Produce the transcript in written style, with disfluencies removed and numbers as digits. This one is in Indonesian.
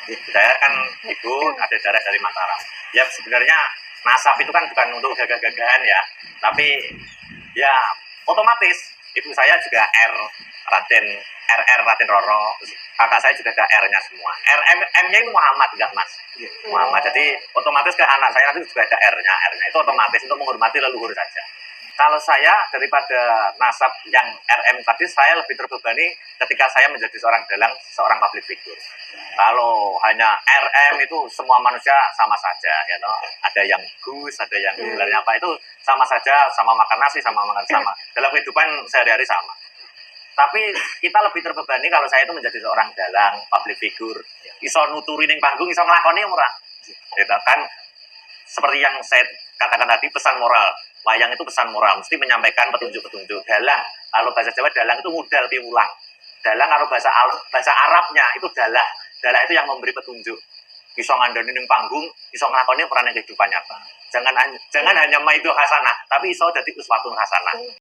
Saya kan ibu ada darah dari Mataram. Ya sebenarnya nasab itu kan bukan untuk gagah-gagahan ya, tapi ya otomatis ibu saya juga Raden Raden Roro, kakak saya juga ada R-nya semua. M-nya itu Muhammad enggak Mas? Muhammad. Jadi otomatis ke anak saya nanti juga ada R-nya itu otomatis untuk menghormati leluhur saja. Kalau saya daripada nasab yang RM tadi, saya lebih terbebani ketika saya menjadi seorang dalang, seorang public figure. Kalau hanya RM itu semua manusia sama saja, ya toh. Ada yang Gus, ada yang gelarnya apa, itu sama saja, sama makan nasi, sama makan sama. Dalam kehidupan sehari-hari sama. Tapi kita lebih terbebani kalau saya itu menjadi seorang dalang, public figure, iso nuturi ning panggung, iso nglakoni ora. Gitu kan. Seperti yang saya katakan tadi, pesan moral. Wayang itu pesan moral, mesti menyampaikan petunjuk-petunjuk. Dalang, kalau bahasa Jawa dalang itu modal piwulang. Dalang kalau bahasa Arabnya itu dalah. Dalah itu yang memberi petunjuk. Iso ngandani ning panggung, iso nglakoni peran kehidupan nyata. Jangan hanya maido hasanah, tapi iso dadi uswatun hasanah.